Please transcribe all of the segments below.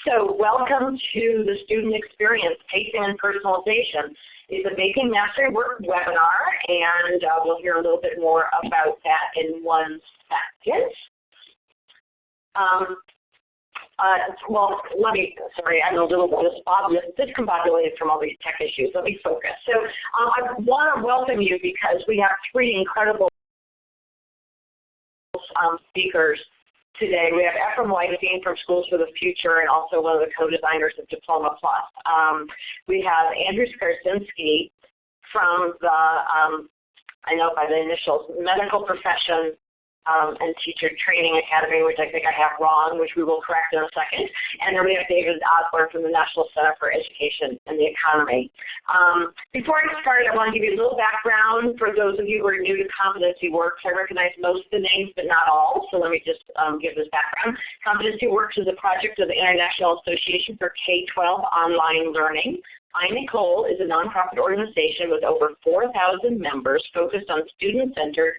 So welcome to the Student Experience, Pacing and Personalization. It's a Making Mastery Work webinar, and we'll hear a little bit more about that in 1 second. Sorry, I'm a little bit discombobulated from all these tech issues. Let me focus. So I want to welcome you because we have 3 incredible speakers today. We have Ephraim Weinstein from Schools for the Future and also one of the co-designers of Diploma Plus. We have Andrew Skarzynski from the, I know by the initials, Medical Profession and Teacher Training Academy, which I think I have wrong, which we will correct in a second. And then we have David Osborne from the National Center for Education and the Economy. Before I start, I want to give you a little background for those of you who are new to CompetencyWorks. I recognize most of the names, but not all, so let me just give this background. CompetencyWorks is a project of the International Association for K-12 Online Learning. iNicole is a nonprofit organization with over 4,000 members focused on student-centered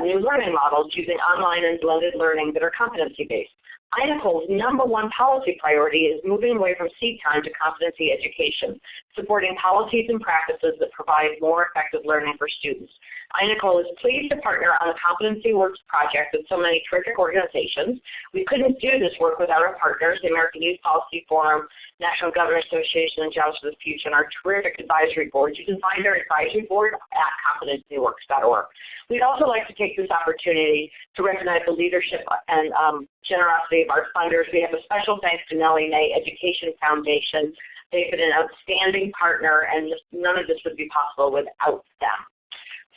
new learning models using online and blended learning that are competency-based. iNicole's #1 policy priority is moving away from seat time to competency education, supporting policies and practices that provide more effective learning for students. iNicole is pleased to partner on the CompetencyWorks project with so many terrific organizations. We couldn't do this work without our partners, the American Youth Policy Forum, National Government Association, and Jobs for the Future, and our terrific advisory board. You can find our advisory board at competencyworks.org. We'd also like to take this opportunity to recognize the leadership and generosity of our funders. We have a special thanks to Nellie May Education Foundation. They've been an outstanding partner, and none of this would be possible without them.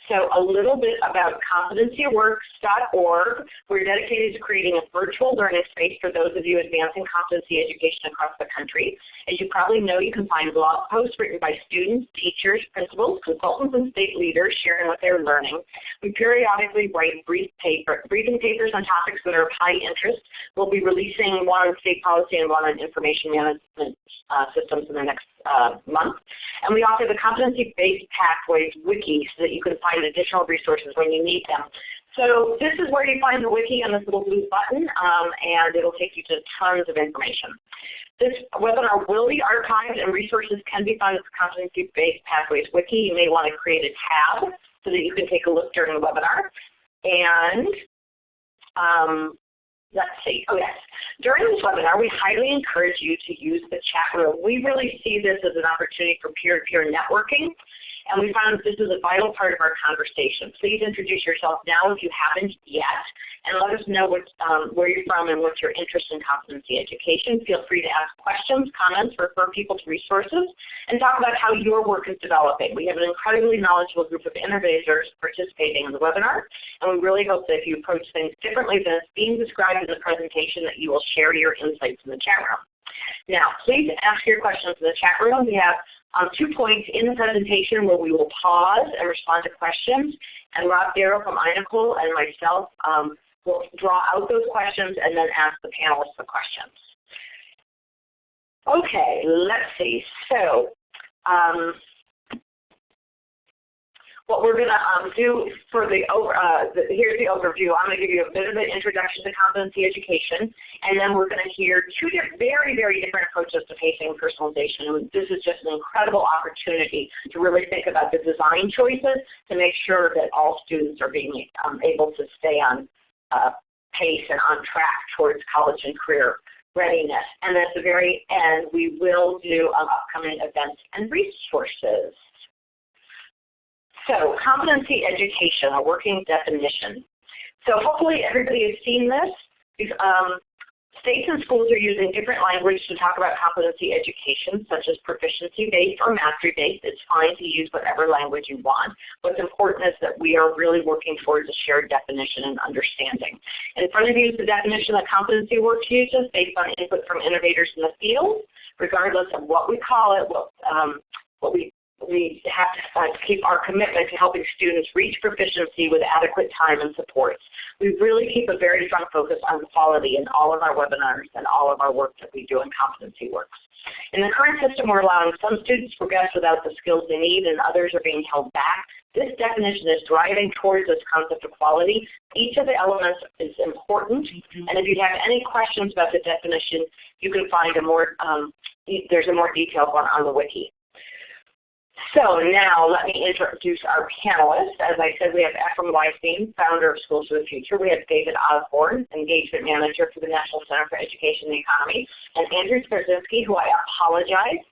So a little bit about CompetencyWorks.org. We're dedicated to creating a virtual learning space for those of you advancing competency education across the country. As you probably know, you can find blog posts written by students, teachers, principals, consultants, and state leaders sharing what they're learning. We periodically write briefing papers on topics that are of high interest. We'll be releasing one on state policy and one on information management systems in the next month. And we offer the Competency-Based Pathways Wiki so that you can find additional resources when you need them. So this is where you find the wiki on this little blue button, and it'll take you to tons of information. This webinar will be archived, and resources can be found at the Competency-Based Pathways Wiki. You may want to create a tab so that you can take a look during the webinar. And let's see. Oh, yes. During this webinar, we highly encourage you to use the chat room. We really see this as an opportunity for peer-to-peer networking, and we found that this is a vital part of our conversation. Please introduce yourself now if you haven't yet, and let us know where you're from and what's your interest in competency education. Feel free to ask questions, comments, refer people to resources, and talk about how your work is developing. We have an incredibly knowledgeable group of innovators participating in the webinar, and we really hope that if you approach things differently than it's being described in the presentation, that you will share your insights in the chat room. Now, please ask your questions in the chat room. We have 2 points in the presentation where we will pause and respond to questions, and Rob Darrow from iNicole and myself will draw out those questions and then ask the panelists the questions. Okay, let's see. So what we're going to do for here's the overview. I'm going to give you a bit of an introduction to competency education, and then we're going to hear 2 very, very different approaches to pacing and personalization. And this is just an incredible opportunity to really think about the design choices to make sure that all students are being able to stay on pace and on track towards college and career readiness. And at the very end, we will do upcoming events and resources. So competency education, a working definition. So hopefully everybody has seen this. States and schools are using different language to talk about competency education, such as proficiency-based or mastery-based. It's fine to use whatever language you want. What's important is that we are really working towards a shared definition and understanding. In front of you is the definition that CompetencyWorks uses based on input from innovators in the field. Regardless of what we call it, we have to keep our commitment to helping students reach proficiency with adequate time and supports. We really keep a very strong focus on quality in all of our webinars and all of our work that we do in CompetencyWorks. In the current system, we're allowing some students to progress without the skills they need, and others are being held back this definition is driving towards this concept of quality. Each of the elements is important, and if you have any questions about the definition, you can find there's a more detailed one on the wiki. So now let me introduce our panelists. As I said, we have Ephraim Weinstein, founder of Schools for the Future. We have David Osborne, engagement manager for the National Center for Education and the Economy, and Andrew Skarzynski, who I apologize,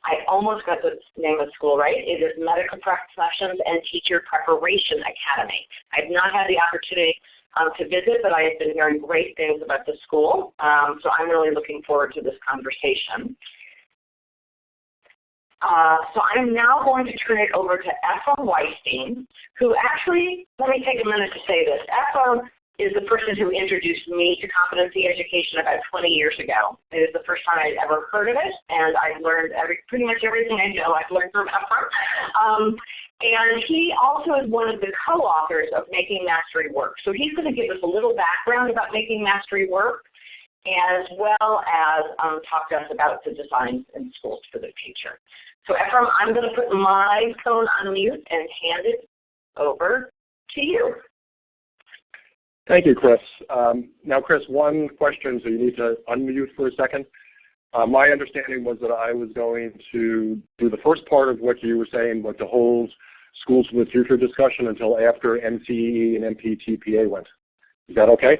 I almost got the name of the school right. It is Medical Professions and Teacher Preparation Academy. I've not had the opportunity to visit, but I have been hearing great things about the school, so I'm really looking forward to this conversation. So I'm now going to turn it over to Ephraim Weinstein, who actually, let me take a minute to say this. Ephraim is the person who introduced me to competency education about 20 years ago. It was the first time I'd ever heard of it, and I've learned pretty much everything I know I've learned from Ephraim. And he also is one of the co-authors of Making Mastery Work. So he's going to give us a little background about Making Mastery Work, as well as talk to us about the designs in Schools for the Future. So Ephraim, I'm going to put my phone on mute and hand it over to you. Thank you, Chris. Now, Chris, one question, so you need to unmute for a second. My understanding was that I was going to do the first part of what you were saying, but to hold Schools for the Future discussion until after MCE and MPTPA went. Is that okay?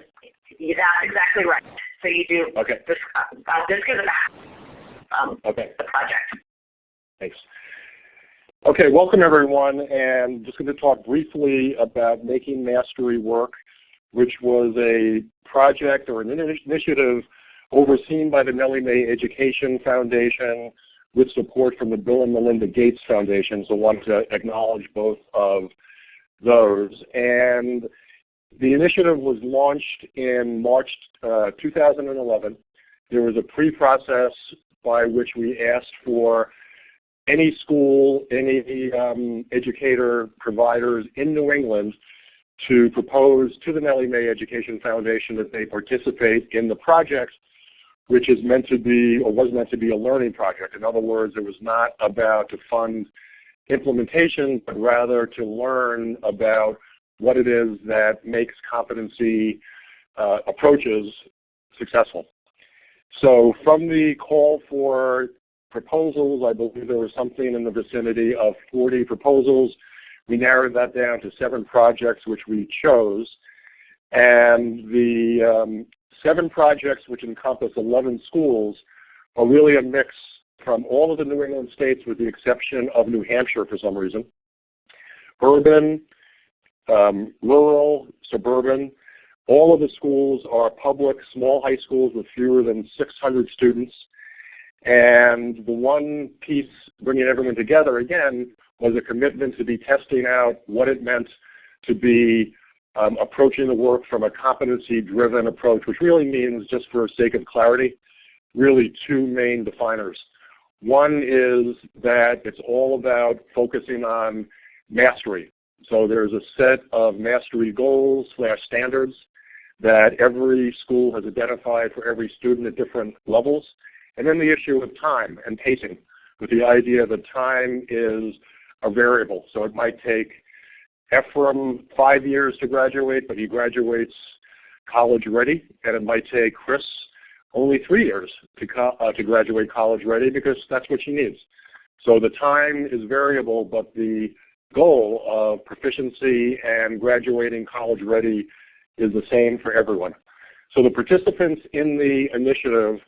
Yeah, that's exactly right. So you do okay. This is okay. The project. Thanks. Okay, welcome everyone, and just going to talk briefly about Making Mastery Work, which was a project or an initiative overseen by the Nellie Mae Education Foundation with support from the Bill and Melinda Gates Foundation, so I want to acknowledge both of those. And the initiative was launched in March 2011. There was a pre-process by which we asked for any school, any educator providers in New England to propose to the Nellie Mae Education Foundation that they participate in the project, which is meant to be, or was meant to be, a learning project. In other words, it was not about to fund implementation, but rather to learn about what it is that makes competency approaches successful. So from the call for proposals, I believe there was something in the vicinity of 40 proposals. We narrowed that down to 7 projects which we chose. And the 7 projects, which encompass 11 schools, are really a mix from all of the New England states with the exception of New Hampshire for some reason. Urban, rural, suburban. All of the schools are public, small high schools with fewer than 600 students. And the one piece bringing everyone together, again, was a commitment to be testing out what it meant to be approaching the work from a competency-driven approach, which really means, just for sake of clarity, really 2 main definers. One is that it's all about focusing on mastery. So there's a set of mastery goals / standards that every school has identified for every student at different levels. And then the issue of time and pacing, with the idea that time is a variable. So it might take Ephraim 5 years to graduate, but he graduates college ready, and it might take Chris only 3 years to graduate college ready, because that's what she needs. So the time is variable, but the goal of proficiency and graduating college ready is the same for everyone. So the participants in the initiative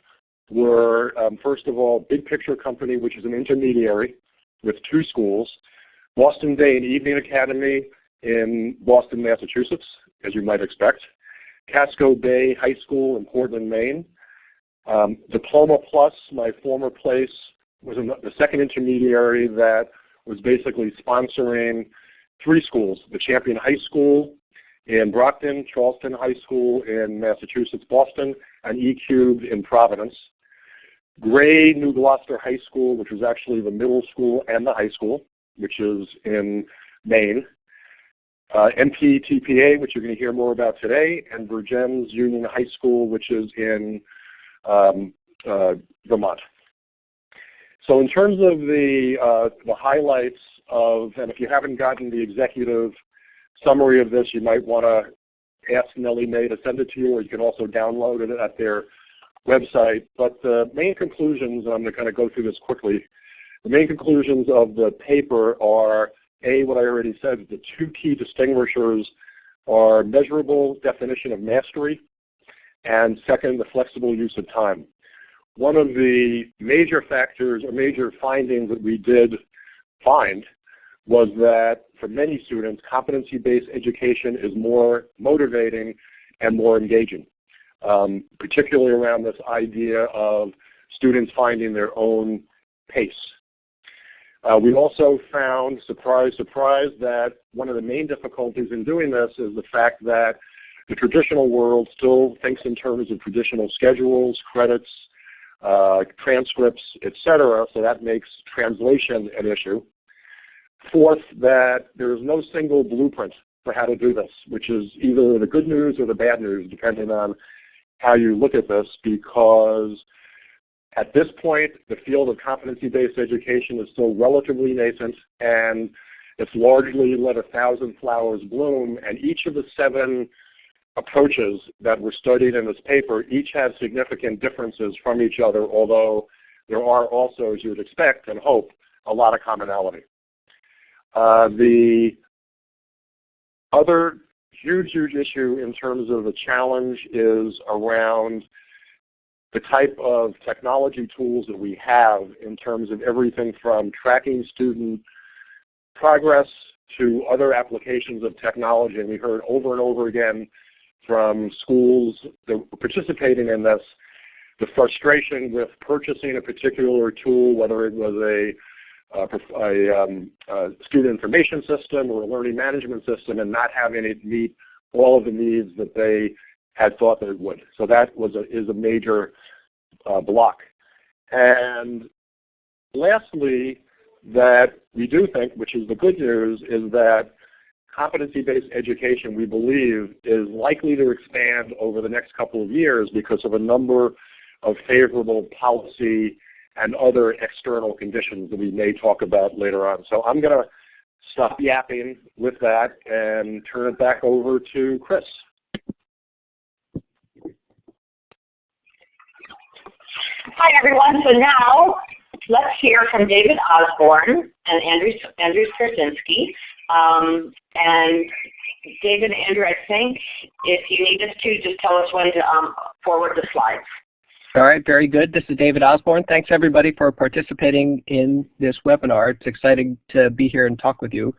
were, first of all, Big Picture Company, which is an intermediary with 2 schools, Boston Day and Evening Academy in Boston, Massachusetts, as you might expect, Casco Bay High School in Portland, Maine. Diploma Plus, my former place, was the second intermediary that was basically sponsoring 3 schools, the Champion High School in Brockton, Charleston High School in Massachusetts, Boston, and E-Cubed in Providence. Gray New Gloucester High School, which was actually the middle school and the high school, which is in Maine. MPTPA, which you're going to hear more about today, and Virgins Union High School, which is in Vermont. So in terms of the highlights of, and if you haven't gotten the executive summary of this, you might want to ask Nellie Mae to send it to you, or you can also download it at their website. But the main conclusions, and I'm going to kind of go through this quickly, the main conclusions of the paper are, A, what I already said, the two key distinguishers are measurable definition of mastery, and second, the flexible use of time. One of the major factors or major findings that we did find was that for many students, competency-based education is more motivating and more engaging, particularly around this idea of students finding their own pace. We also found, surprise, surprise, that one of the main difficulties in doing this is the fact that the traditional world still thinks in terms of traditional schedules, credits, transcripts, etc., so that makes translation an issue. Fourth, that there is no single blueprint for how to do this, which is either the good news or the bad news, depending on how you look at this, because at this point, the field of competency-based education is still relatively nascent, and it's largely let 1,000 flowers bloom, and each of the 7 approaches that were studied in this paper each have significant differences from each other, although there are also, as you would expect and hope, a lot of commonality. The other huge issue in terms of the challenge is around the type of technology tools that we have in terms of everything from tracking student progress to other applications of technology. And we heard over and over again from schools that were participating in this, the frustration with purchasing a particular tool, whether it was a student information system or a learning management system, and not having it meet all of the needs that they had thought that it would. So that is a major block. And lastly, that we do think, which is the good news, is that competency-based education, we believe, is likely to expand over the next couple of years because of a number of favorable policy and other external conditions that we may talk about later on. So I'm going to stop yapping with that and turn it back over to Chris. Hi, everyone. So now let's hear from David Osborne and Andrew Skarzynski. And David and Andrew, I think if you need us to, just tell us when to forward the slides. All right, very good. This is David Osborne. Thanks, everybody, for participating in this webinar. It's exciting to be here and talk with you.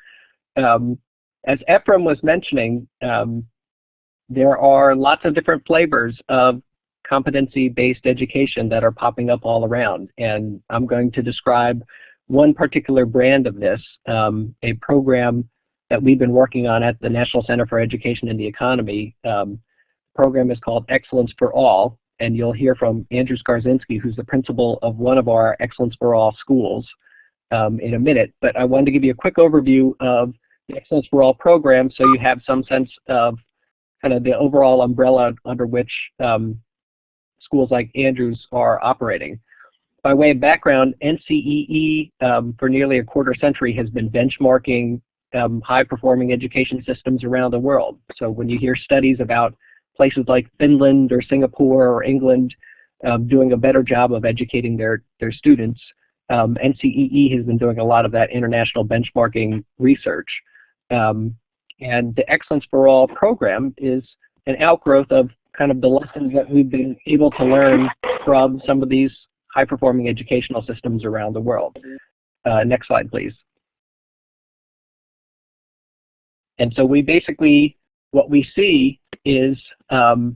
As Ephraim was mentioning, there are lots of different flavors of competency-based education that are popping up all around. And I'm going to describe one particular brand of this, a program that we've been working on at the National Center for Education and the Economy. The program is called Excellence for All, and you'll hear from Andrew Skarzynski, who's the principal of one of our Excellence for All schools, in a minute. But I wanted to give you a quick overview of the Excellence for All program so you have some sense of kind of the overall umbrella under which schools like Andrew's are operating. By way of background, NCEE for nearly a quarter century has been benchmarking high-performing education systems around the world. So when you hear studies about places like Finland or Singapore or England doing a better job of educating their students, NCEE has been doing a lot of that international benchmarking research. And the Excellence for All program is an outgrowth of kind of the lessons that we've been able to learn from some of these high-performing educational systems around the world. Next slide, please. And so we basically, what we see is in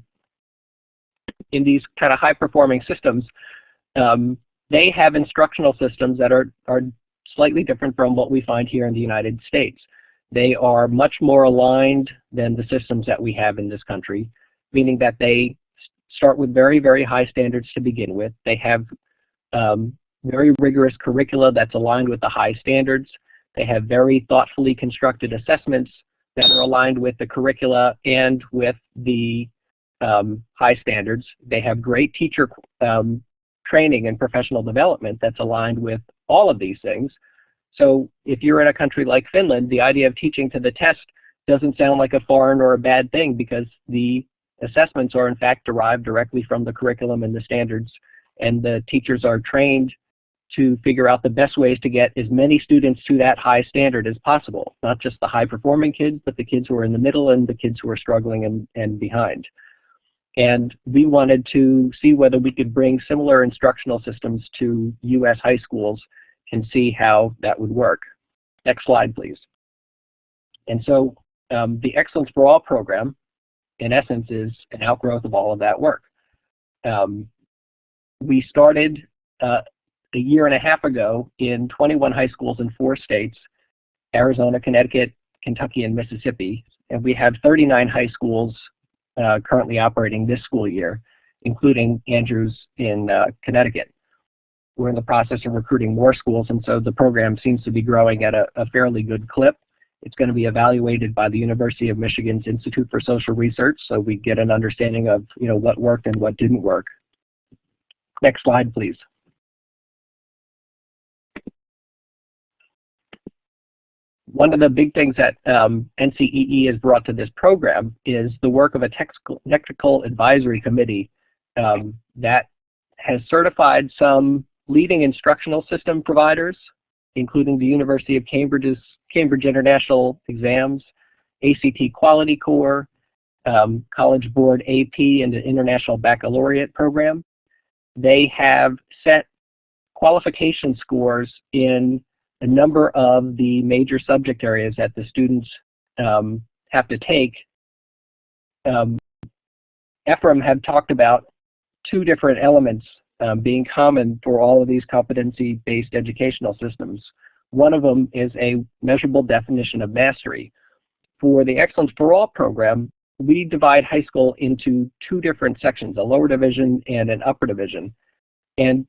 these kind of high-performing systems, they have instructional systems that are slightly different from what we find here in the United States. They are much more aligned than the systems that we have in this country, meaning that they start with very, very high standards to begin with. They have very rigorous curricula that's aligned with the high standards. They have very thoughtfully constructed assessments that are aligned with the curricula and with the high standards. They have great teacher training and professional development that's aligned with all of these things. So if you're in a country like Finland, the idea of teaching to the test doesn't sound like a foreign or a bad thing, because the assessments are in fact derived directly from the curriculum and the standards, and the teachers are trained to figure out the best ways to get as many students to that high standard as possible, not just the high performing kids, but the kids who are in the middle and the kids who are struggling and behind. And we wanted to see whether we could bring similar instructional systems to US high schools and see how that would work. Next slide, please. And so the Excellence for All program, in essence, is an outgrowth of all of that work. We started a year and a half ago in 21 high schools in 4 states, Arizona, Connecticut, Kentucky, and Mississippi. And we have 39 high schools currently operating this school year, including Andrews in Connecticut. We're in the process of recruiting more schools, and so the program seems to be growing at a fairly good clip. It's going to be evaluated by the University of Michigan's Institute for Social Research, so we get an understanding of what worked and what didn't work. Next slide, please. One of the big things that NCEE has brought to this program is the work of a technical advisory committee that has certified some leading instructional system providers, including the University of Cambridge International Exams, ACT Quality Corps, College Board AP, and the International Baccalaureate program. They have set qualification scores in a number of the major subject areas that the students have to take. Ephraim had talked about 2 different elements being common for all of these competency-based educational systems. One of them is a measurable definition of mastery. For the Excellence for All program, we divide high school into 2 different sections, a lower division and an upper division. And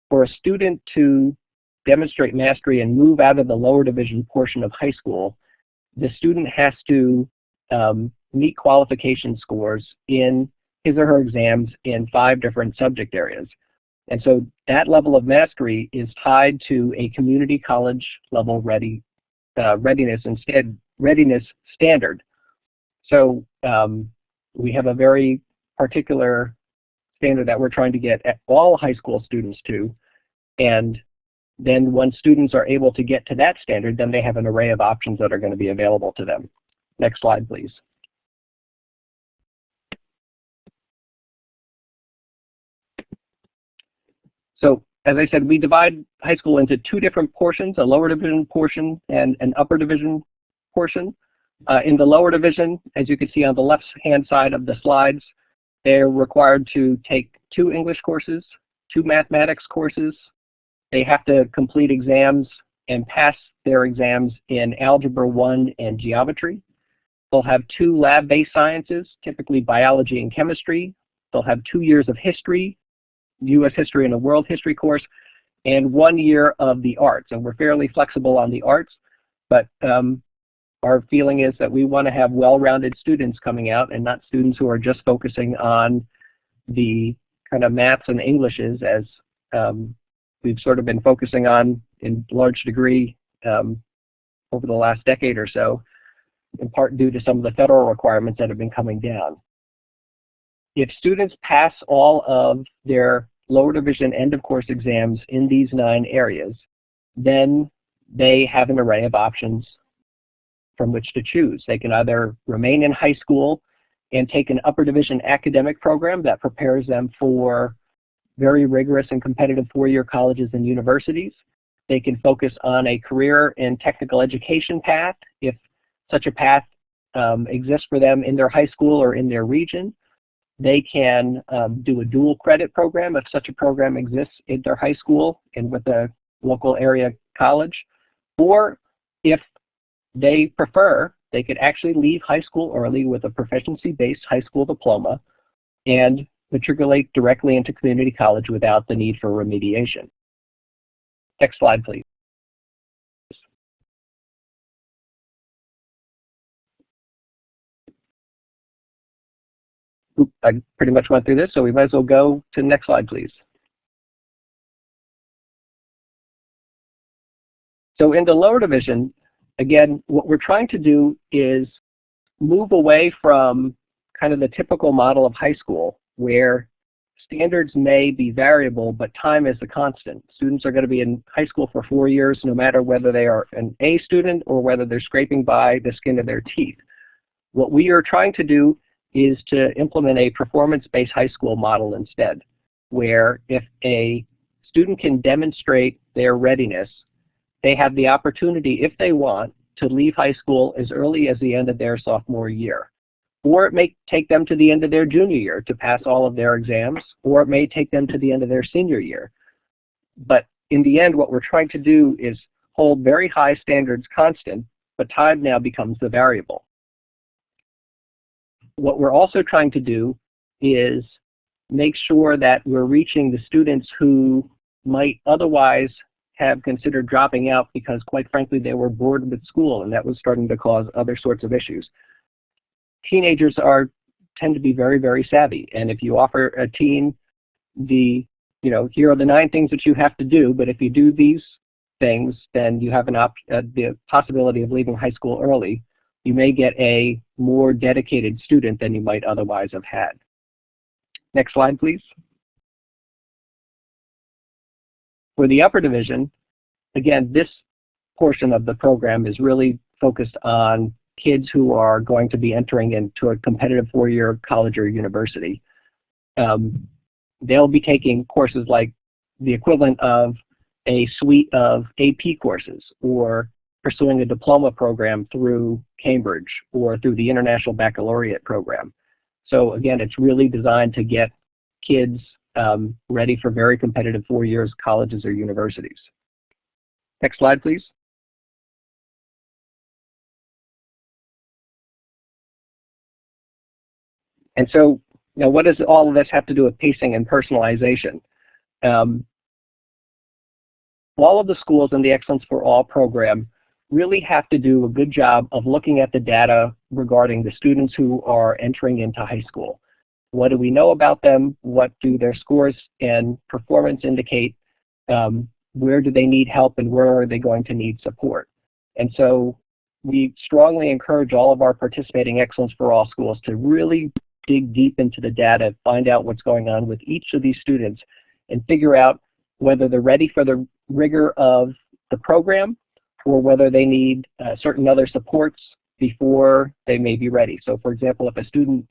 for a student to demonstrate mastery and move out of the lower division portion of high school, the student has to meet qualification scores in his or her exams in 5 different subject areas. And so that level of mastery is tied to a community college level readiness standard. So we have a very particular standard that we're trying to get all high school students to, and then when students are able to get to that standard, then they have an array of options that are going to be available to them. Next slide, please. So as I said, we divide high school into 2 different portions, a lower division portion and an upper division portion. In the lower division, as you can see on the left-hand side of the slides, they're required to take 2 English courses, 2 mathematics courses. They have to complete exams and pass their exams in Algebra 1 and Geometry. They'll have 2 lab-based sciences, typically biology and chemistry. They'll have 2 years of history, U.S. history and a world history course, and 1 year of the arts. And we're fairly flexible on the arts, but our feeling is that we want to have well-rounded students coming out and not students who are just focusing on the kind of maths and Englishes, as we've sort of been focusing on in large degree over the last decade or so, in part due to some of the federal requirements that have been coming down. If students pass all of their lower division end of course exams in these 9 areas, then they have an array of options from which to choose. They can either remain in high school and take an upper division academic program that prepares them for very rigorous and competitive 4-year colleges and universities. They can focus on a career and technical education path if such a path exists for them in their high school or in their region. They can do a dual credit program if such a program exists in their high school and with a local area college. Or if they prefer, they could actually leave high school early with a proficiency-based high school diploma and matriculate directly into community college without the need for remediation. Next slide, please. I pretty much went through this, so we might as well go to the next slide, please. So in the lower division, again, what we're trying to do is move away from kind of the typical model of high school where standards may be variable, but time is the constant. Students are going to be in high school for 4 years, no matter whether they are an A student or whether they're scraping by the skin of their teeth. What we are trying to do is to implement a performance-based high school model instead, where if a student can demonstrate their readiness, they have the opportunity, if they want, to leave high school as early as the end of their sophomore year. Or it may take them to the end of their junior year to pass all of their exams, or it may take them to the end of their senior year. But in the end, what we're trying to do is hold very high standards constant, but time now becomes the variable. What we're also trying to do is make sure that we're reaching the students who might otherwise have considered dropping out because, quite frankly, they were bored with school, and that was starting to cause other sorts of issues. Teenagers tend to be very, very savvy, and if you offer a teen here are the 9 things that you have to do, but if you do these things, then you have the possibility of leaving high school early. You may get a more dedicated student than you might otherwise have had. Next slide, please. For the upper division, again, this portion of the program is really focused on kids who are going to be entering into a competitive 4-year college or university. They'll be taking courses like the equivalent of a suite of AP courses, or pursuing a diploma program through Cambridge or through the International Baccalaureate program. So again, it's really designed to get kids ready for very competitive 4 years colleges or universities. Next slide, please. And so, what does all of this have to do with pacing and personalization? All of the schools in the Excellence for All program really have to do a good job of looking at the data regarding the students who are entering into high school. What do we know about them? What do their scores and performance indicate? Where do they need help, and where are they going to need support? And so we strongly encourage all of our participating Excellence for All schools to really dig deep into the data, find out what's going on with each of these students, and figure out whether they're ready for the rigor of the program or whether they need certain other supports before they may be ready. So for example, if a student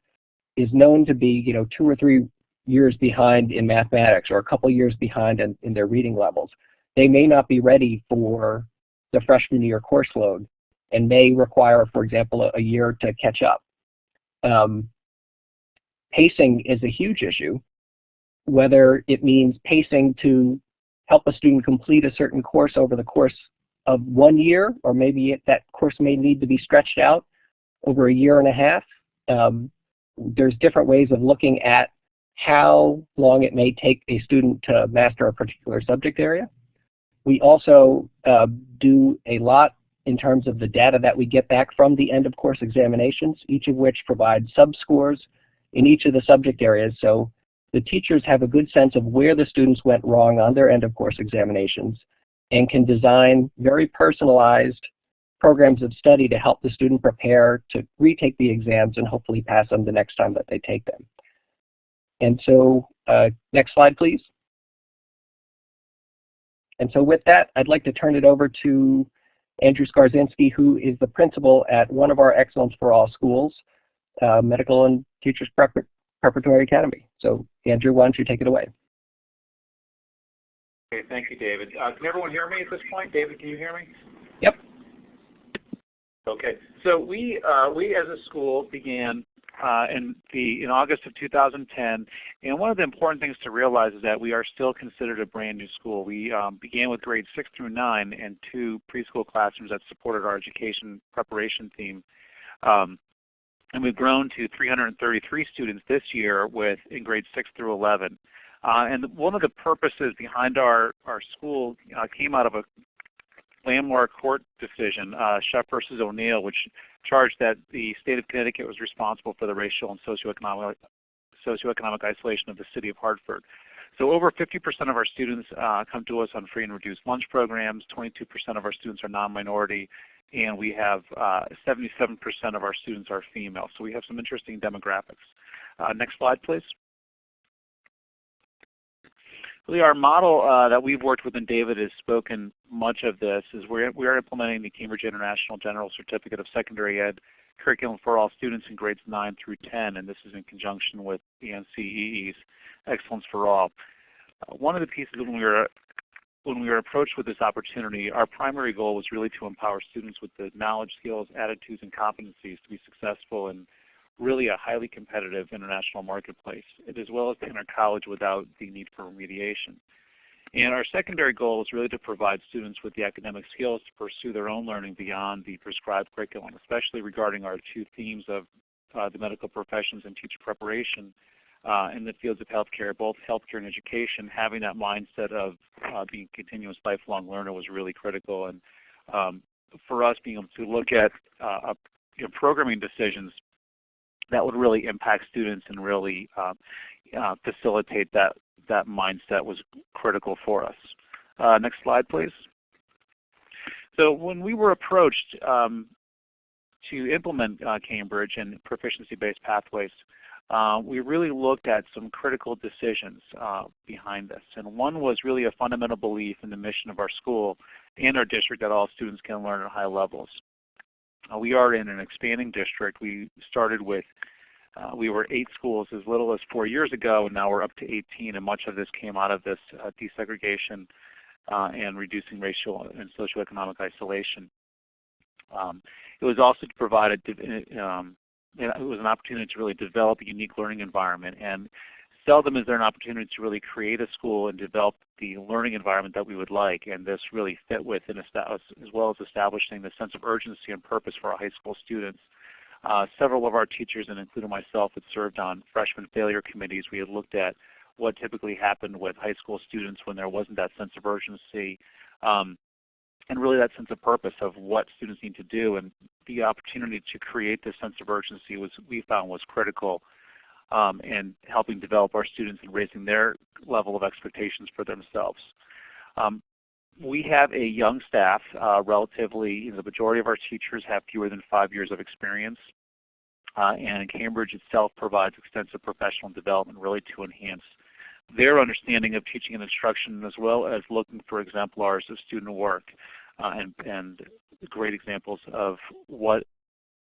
is known to be 2 or 3 years behind in mathematics, or a couple years behind in their reading levels, they may not be ready for the freshman year course load and may require, for example, a year to catch up. Pacing is a huge issue, whether it means pacing to help a student complete a certain course over the course of 1 year, or maybe that course may need to be stretched out over a year and a half. There's different ways of looking at how long it may take a student to master a particular subject area. We also do a lot in terms of the data that we get back from the end of course examinations, each of which provides sub-scores in each of the subject areas. So the teachers have a good sense of where the students went wrong on their end of course examinations and can design very personalized programs of study to help the student prepare to retake the exams and hopefully pass them the next time that they take them. And so next slide, please. And so with that, I'd like to turn it over to Andrew Skarzynski, who is the principal at one of our Excellence for All schools, Medical and Teachers Preparatory Academy. So Andrew, why don't you take it away? Okay, thank you, David. Can everyone hear me at this point? David, can you hear me? Yep. Okay, so we as a school began in August of 2010, and one of the important things to realize is that we are still considered a brand new school. We began with grades 6 through 9 and 2 preschool classrooms that supported our education preparation theme. And we've grown to 333 students this year in grades 6 through 11. And one of the purposes behind our school came out of a landmark court decision, Sheff versus O'Neill, which charged that the state of Connecticut was responsible for the racial and socioeconomic isolation of the city of Hartford. So over 50% of our students come to us on free and reduced lunch programs, 22% of our students are non-minority, and we have 77% of our students are female. So we have some interesting demographics. Next slide, please. Really our model that we've worked with, and David has spoken much of this, is we are implementing the Cambridge International General Certificate of Secondary Ed curriculum for all students in grades 9 through 10, and this is in conjunction with the NCEE's Excellence for All. One of the pieces when we were approached with this opportunity, our primary goal was really to empower students with the knowledge, skills, attitudes, and competencies to be successful in really a highly competitive international marketplace, as well as to enter college without the need for remediation. And our secondary goal is really to provide students with the academic skills to pursue their own learning beyond the prescribed curriculum, especially regarding our two themes of the medical professions and teacher preparation in the fields of healthcare, both healthcare and education. Having that mindset of being a continuous lifelong learner was really critical. And for us, being able to look at programming decisions that would really impact students and really facilitate that mindset was critical for us. Next slide, please. So when we were approached to implement Cambridge and proficiency-based pathways, we really looked at some critical decisions behind this. And one was really a fundamental belief in the mission of our school and our district that all students can learn at high levels. We are in an expanding district. We started with we were 8 schools as little as 4 years ago, and now we're up to 18, and much of this came out of this desegregation and reducing racial and socioeconomic isolation. It was also to provide it was an opportunity to really develop a unique learning environment, and seldom is there an opportunity to really create a school and develop the learning environment that we would like, and this really fit with as well as establishing the sense of urgency and purpose for our high school students. Several of our teachers, and including myself, had served on freshman failure committees. We had looked at what typically happened with high school students when there wasn't that sense of urgency, and really that sense of purpose of what students need to do. And the opportunity to create this sense of urgency we found was critical in helping develop our students and raising their level of expectations for themselves. We have a young staff. Relatively, the majority of our teachers have fewer than 5 years of experience. And Cambridge itself provides extensive professional development really to enhance their understanding of teaching and instruction, as well as looking for exemplars of student work and great examples of what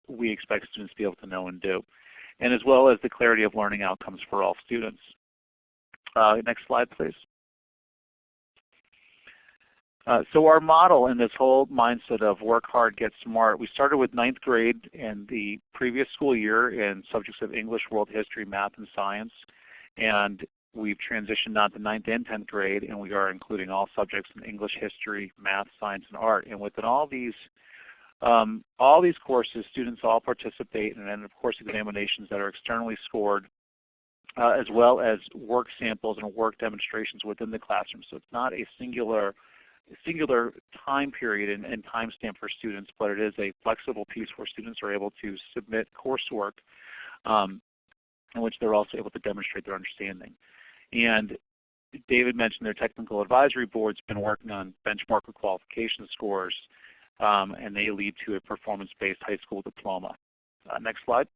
we expect students to be able to know and do, and as well as the clarity of learning outcomes for all students. Next slide, please. So our model in this whole mindset of work hard, get smart, we started with 9th grade in the previous school year in subjects of English, world history, math, and science. And we've transitioned now to 9th and 10th grade, and we are including all subjects in English, history, math, science, and art. And within all these courses, students all participate in end of course examinations that are externally scored, as well as work samples and work demonstrations within the classroom. So it's not a singular time period and time stamp for students, but it is a flexible piece where students are able to submit coursework in which they're also able to demonstrate their understanding. And David mentioned their technical advisory board's been working on benchmark or qualification scores, and they lead to a performance-based high school diploma. Next slide.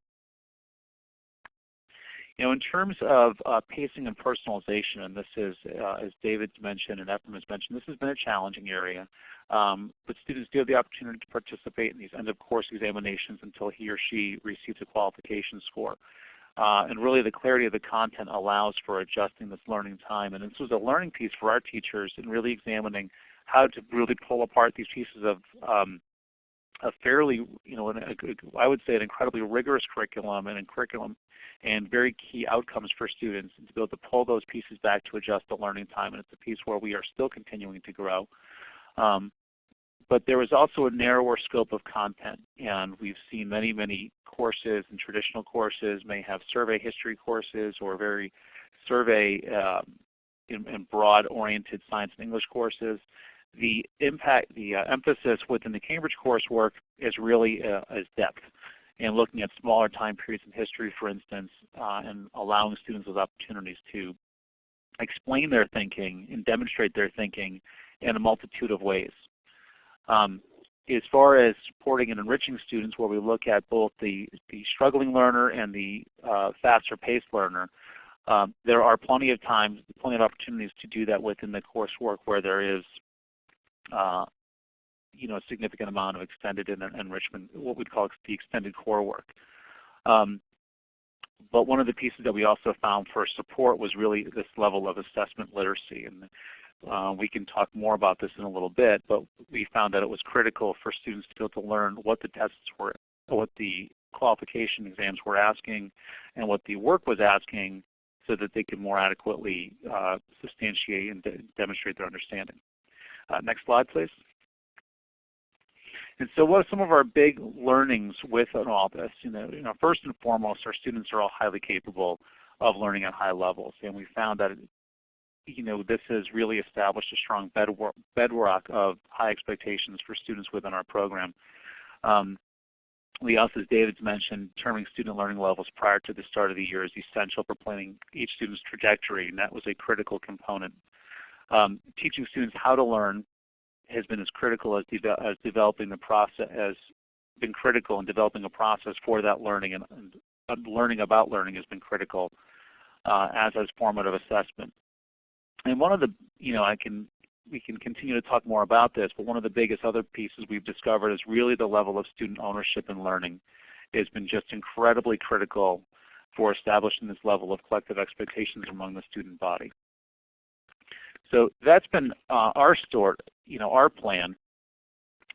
In terms of pacing and personalization, and this is, as David mentioned and Ephraim has mentioned, this has been a challenging area. But students do have the opportunity to participate in these end-of-course examinations until he or she receives a qualification score. And really the clarity of the content allows for adjusting this learning time. And this was a learning piece for our teachers in really examining how to really pull apart these pieces of a fairly, I would say an incredibly rigorous curriculum and very key outcomes for students, and to be able to pull those pieces back to adjust the learning time. And it's a piece where we are still continuing to grow. But there was also a narrower scope of content, and we've seen many courses, and traditional courses may have survey history courses or very survey and broad-oriented science and English courses. The emphasis within the Cambridge coursework is really as depth, and looking at smaller time periods in history, for instance, and allowing students those opportunities to explain their thinking and demonstrate their thinking in a multitude of ways. As far as supporting and enriching students, where we look at both the struggling learner and the faster paced learner, there are plenty of opportunities to do that within the coursework where there is a significant amount of extended enrichment, what we'd call the extended core work. But one of the pieces that we also found for support was really this level of assessment literacy. And we can talk more about this in a little bit, but we found that it was critical for students to be able to learn what the tests were, what the qualification exams were asking, and what the work was asking, so that they could more adequately substantiate and demonstrate their understanding. Next slide, please. And so what are some of our big learnings with all this? First and foremost, our students are all highly capable of learning at high levels, and we found that this has really established a strong bedrock of high expectations for students within our program. We also, as David's mentioned, determining student learning levels prior to the start of the year is essential for planning each student's trajectory, and that was a critical component. Teaching students how to learn has been as critical as developing the process, has been critical in developing a process for that learning, and learning about learning has been critical, as has formative assessment. And one of the, we can continue to talk more about this, but one of the biggest other pieces we've discovered is really the level of student ownership in learning. It's been just incredibly critical for establishing this level of collective expectations among the student body. So that's been our plan.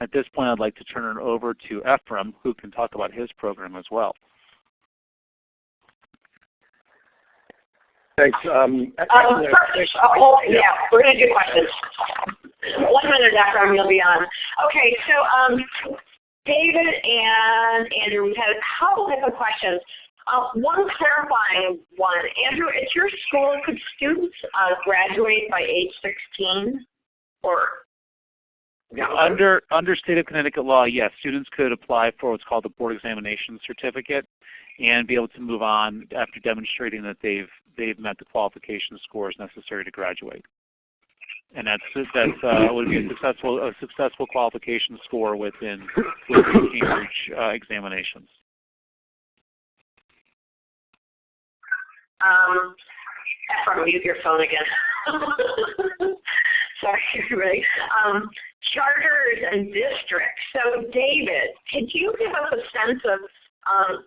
At this point, I'd like to turn it over to Ephraim, who can talk about his program as well. Thanks. Yeah, we're going to do questions. 1 minute after you'll be on. Okay, so David and Andrew, we've had a couple different questions. One clarifying one. Andrew, at your school, could students graduate by age 16? Or under state of Connecticut law, yes, students could apply for what's called the board examination certificate and be able to move on after demonstrating that they've met the qualification scores necessary to graduate. And that would be a successful qualification score within Cambridge examinations. Ephraim, mute your phone again. Sorry, everybody. Charters and districts. So, David, could you give us a sense of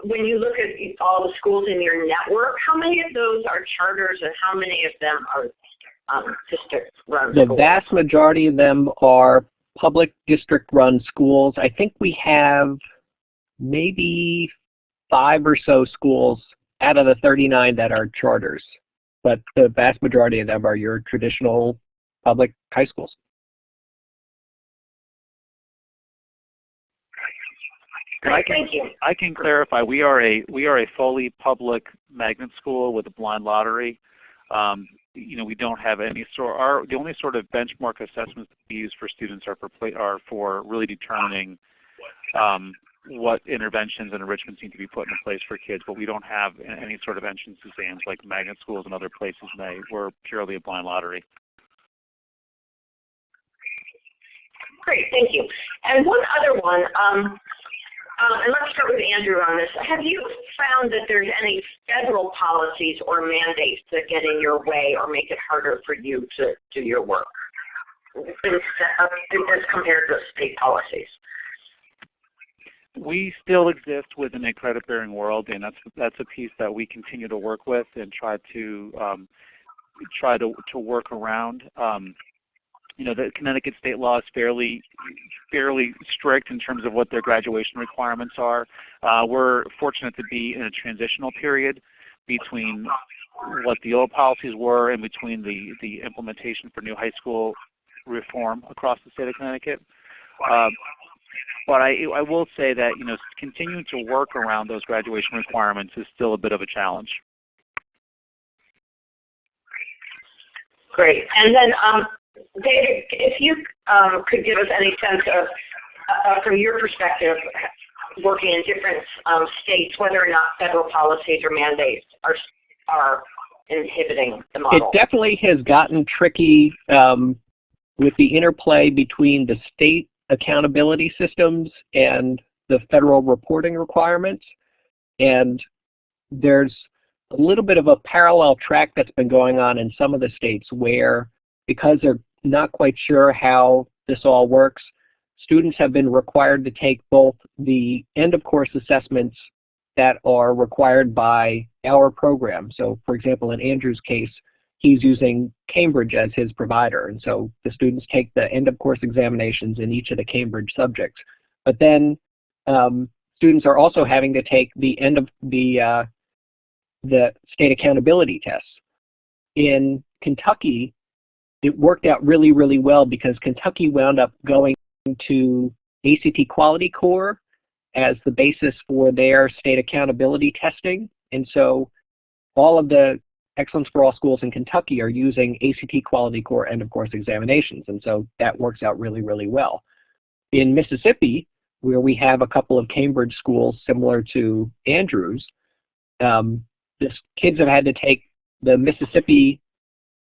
when you look at all the schools in your network, how many of those are charters and how many of them are district-run schools? The vast majority of them are public district-run schools. I think we have maybe 5 or so schools out of the 39 that are charters, but the vast majority of them are your traditional public high schools. Thank you. I can clarify. We are a fully public magnet school with a blind lottery. We don't have any the only sort of benchmark assessments we use for students are for really determining what interventions and enrichments need to be put into place for kids, but we don't have any sort of entrance exams like magnet schools and other places may. We're purely a blind lottery. Great, thank you. And one other one, and let's start with Andrew on this. Have you found that there's any federal policies or mandates that get in your way or make it harder for you to do your work as compared to state policies? We still exist within a credit-bearing world, and that's a piece that we continue to work with and try to work around. The Connecticut state law is fairly strict in terms of what their graduation requirements are. We're fortunate to be in a transitional period between what the old policies were and between the implementation for new high school reform across the state of Connecticut. But I will say that continuing to work around those graduation requirements is still a bit of a challenge. Great. And then, David, if you could give us any sense of, from your perspective, working in different states, whether or not federal policies or mandates are inhibiting the model? It definitely has gotten tricky with the interplay between the state accountability systems and the federal reporting requirements. And there's a little bit of a parallel track that's been going on in some of the states where, because they're not quite sure how this all works, students have been required to take both the end-of-course assessments that are required by our program. So, for example, in Andrew's case, he's using Cambridge as his provider, and so the students take the end-of-course examinations in each of the Cambridge subjects. But then students are also having to take the state accountability tests. In Kentucky, it worked out really, really well because Kentucky wound up going to ACT Quality Core as the basis for their state accountability testing. And so all of the Excellence for All schools in Kentucky are using ACT Quality Core end-of-course examinations. And so that works out really, really well. In Mississippi, where we have a couple of Cambridge schools similar to Andrew's, kids have had to take the Mississippi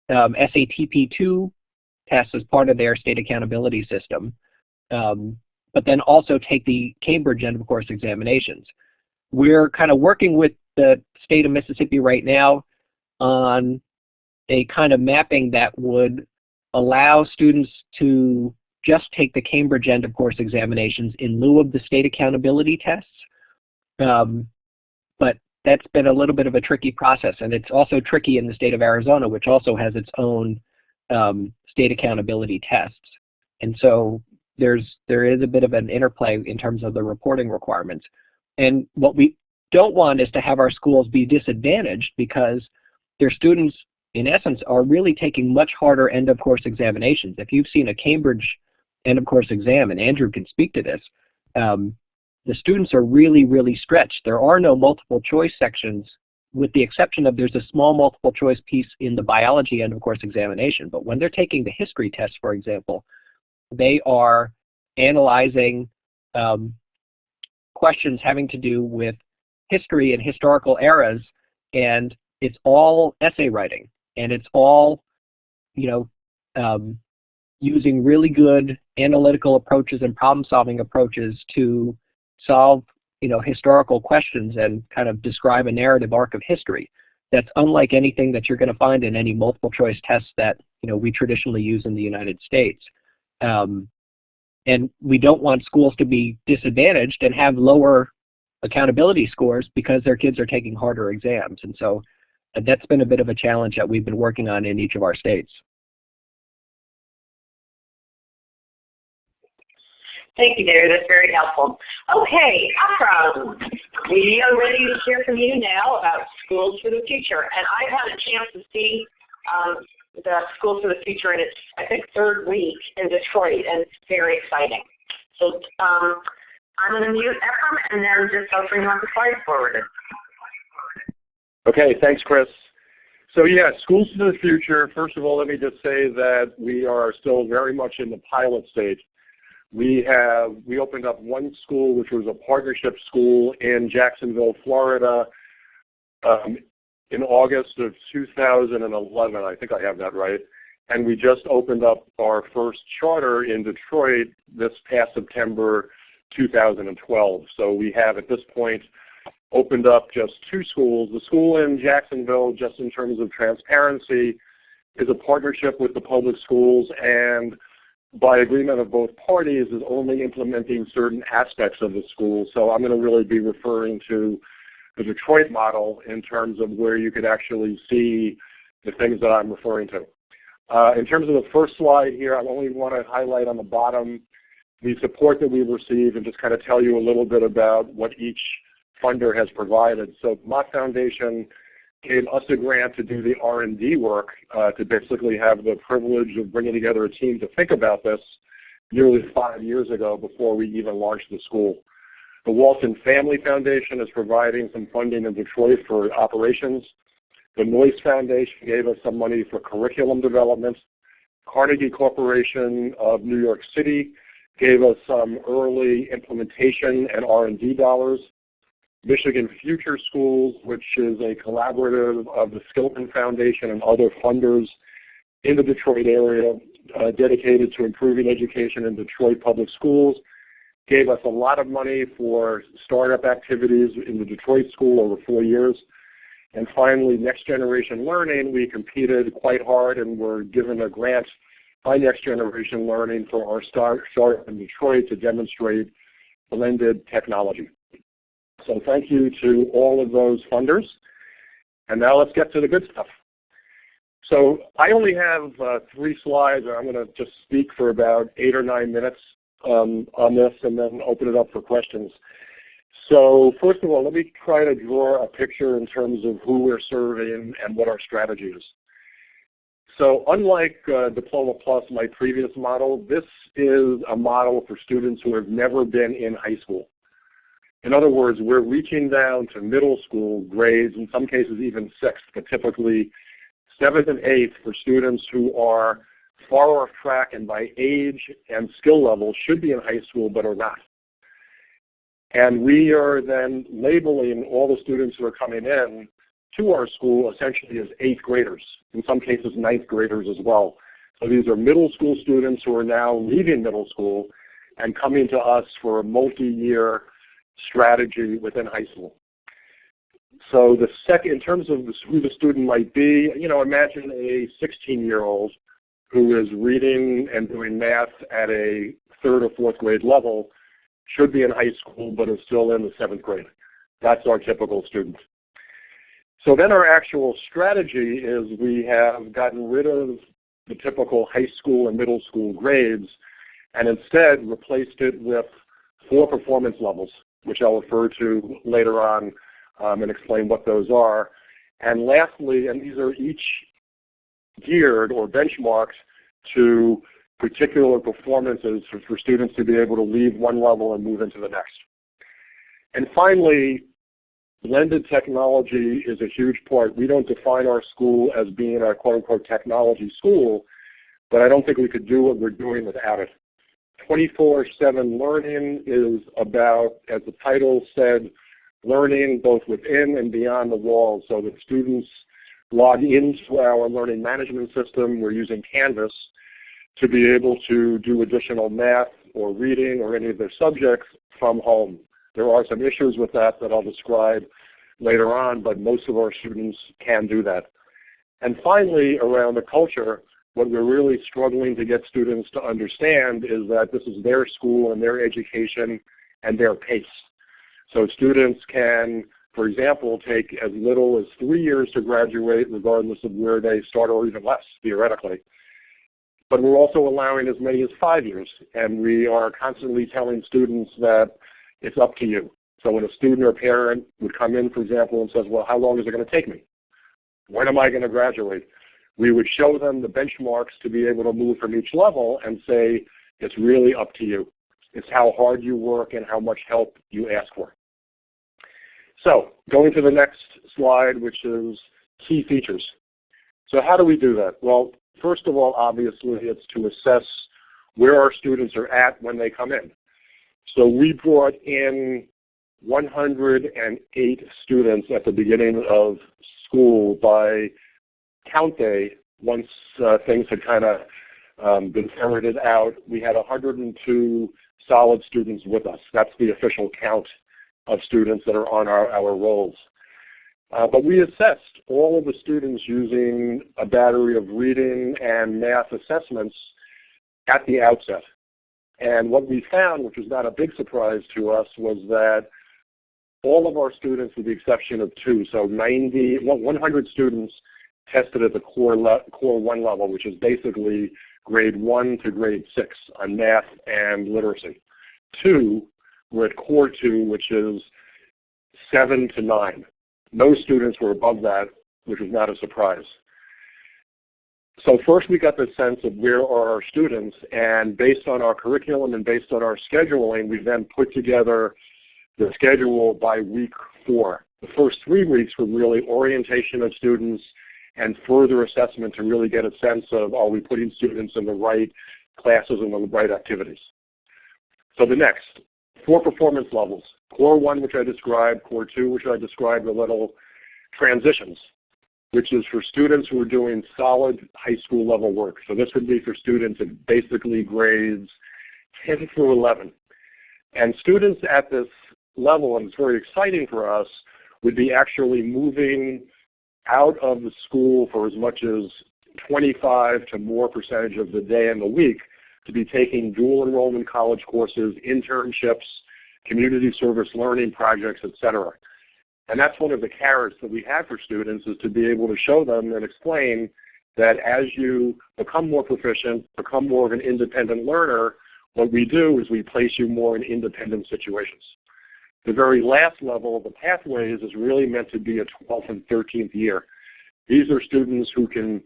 SATP2 test as part of their state accountability system, but then also take the Cambridge end-of-course examinations. We're kind of working with the state of Mississippi right now on a kind of mapping that would allow students to just take the Cambridge end-of-course examinations in lieu of the state accountability tests. But that's been a little bit of a tricky process, and it's also tricky in the state of Arizona, which also has its own state accountability tests. And so there is a bit of an interplay in terms of the reporting requirements. And what we don't want is to have our schools be disadvantaged because their students, in essence, are really taking much harder end-of-course examinations. If you've seen a Cambridge end-of-course exam, and Andrew can speak to this, the students are really, really stretched. There are no multiple choice sections, with the exception of there's a small multiple choice piece in the biology end-of-course examination. But when they're taking the history test, for example, they are analyzing questions having to do with history and historical eras, and it's all essay writing, and it's all, using really good analytical approaches and problem-solving approaches to solve, historical questions and kind of describe a narrative arc of history. That's unlike anything that you're going to find in any multiple choice tests that, we traditionally use in the United States. And we don't want schools to be disadvantaged and have lower accountability scores because their kids are taking harder exams. And so that's been a bit of a challenge that we've been working on in each of our states. Thank you, David. That's very helpful. Okay, Akram, we are ready to hear from you now about Schools for the Future. And I've had a chance to see the Schools for the Future in its, I think, third week in Detroit, and it's very exciting. So I'm going to mute Akram, and then just hopefully want the slides forwarded. Okay, thanks, Chris. So yeah, Schools for the Future, first of all, let me just say that we are still very much in the pilot stage. We opened up one school, which was a partnership school in Jacksonville, Florida, in August of 2011. I think I have that right. And we just opened up our first charter in Detroit this past September 2012. So we have, at this point, opened up just two schools. The school in Jacksonville, just in terms of transparency, is a partnership with the public schools, and by agreement of both parties is only implementing certain aspects of the school. So I'm going to really be referring to the Detroit model in terms of where you could actually see the things that I'm referring to. In terms of the first slide here, I only want to highlight on the bottom the support that we've received and just kind of tell you a little bit about what each funder has provided. So Mott Foundation gave us a grant to do the R&D work, to basically have the privilege of bringing together a team to think about this nearly 5 years ago before we even launched the school. The Walton Family Foundation is providing some funding in Detroit for operations. The Noyce Foundation gave us some money for curriculum development. Carnegie Corporation of New York City gave us some early implementation and R&D dollars. Michigan Future Schools, which is a collaborative of the Skilton Foundation and other funders in the Detroit area dedicated to improving education in Detroit public schools. Gave us a lot of money for startup activities in the Detroit school over 4 years. And finally, Next Generation Learning, we competed quite hard and were given a grant by Next Generation Learning for our startup in Detroit to demonstrate blended technology. So thank you to all of those funders. And now let's get to the good stuff. So I only have 3 slides, and I'm going to just speak for about 8 or 9 minutes on this and then open it up for questions. So first of all, let me try to draw a picture in terms of who we're serving and what our strategy is. So unlike Diploma Plus, my previous model, this is a model for students who have never been in high school. In other words, we're reaching down to middle school grades, in some cases even 6th, but typically 7th and 8th for students who are far off track and by age and skill level should be in high school but are not. And we are then labeling all the students who are coming in to our school essentially as 8th graders, in some cases 9th graders as well. So these are middle school students who are now leaving middle school and coming to us for a multi-year strategy within high school. So the second, in terms of who the student might be, imagine a 16-year-old who is reading and doing math at a 3rd or 4th grade level, should be in high school but is still in the 7th grade. That's our typical student. So then our actual strategy is we have gotten rid of the typical high school and middle school grades and instead replaced it with 4 performance levels, which I'll refer to later on and explain what those are. And lastly, and these are each geared or benchmarked to particular performances for students to be able to leave one level and move into the next. And finally, blended technology is a huge part. We don't define our school as being a quote-unquote technology school, but I don't think we could do what we're doing without it. 24/7 learning is about, as the title said, learning both within and beyond the walls, so that students log into our learning management system. We're using Canvas to be able to do additional math or reading or any of their subjects from home. There are some issues with that I'll describe later on, but most of our students can do that. And finally, around the culture, what we're really struggling to get students to understand is that this is their school and their education and their pace. So students can, for example, take as little as 3 years to graduate regardless of where they start, or even less, theoretically. But we're also allowing as many as 5 years, and we are constantly telling students that it's up to you. So when a student or parent would come in, for example, and says, well, how long is it going to take me? When am I going to graduate? We would show them the benchmarks to be able to move from each level and say, it's really up to you. It's how hard you work and how much help you ask for. So going to the next slide, which is key features. So how do we do that? Well, first of all, obviously, it's to assess where our students are at when they come in. So we brought in 108 students at the beginning of school by count day. Once things had kind of been ferreted out, we had 102 solid students with us. That's the official count of students that are on our rolls. But we assessed all of the students using a battery of reading and math assessments at the outset. And what we found, which was not a big surprise to us, was that all of our students, with the exception of 2, so 100 students tested at the core 1 level, which is basically grade 1 to grade 6 on math and literacy. 2 were at core 2, which is 7 to 9. No students were above that, which was not a surprise. So first we got the sense of where are our students, and based on our curriculum and based on our scheduling, we then put together the schedule by week 4. The first 3 weeks were really orientation of students and further assessment to really get a sense of, are we putting students in the right classes and the right activities. So the next, 4 performance levels. Core 1, which I described, Core 2, which I described, the little transitions, which is for students who are doing solid high school level work. So this would be for students at basically grades 10 through 11. And students at this level, and it's very exciting for us, would be actually moving out of the school for as much as 25 to more percentage of the day and the week to be taking dual enrollment college courses, internships, community service learning projects, etc. And that's one of the carrots that we have for students, is to be able to show them and explain that as you become more proficient, become more of an independent learner, what we do is we place you more in independent situations. The very last level of the pathways is really meant to be a 12th and 13th year. These are students who can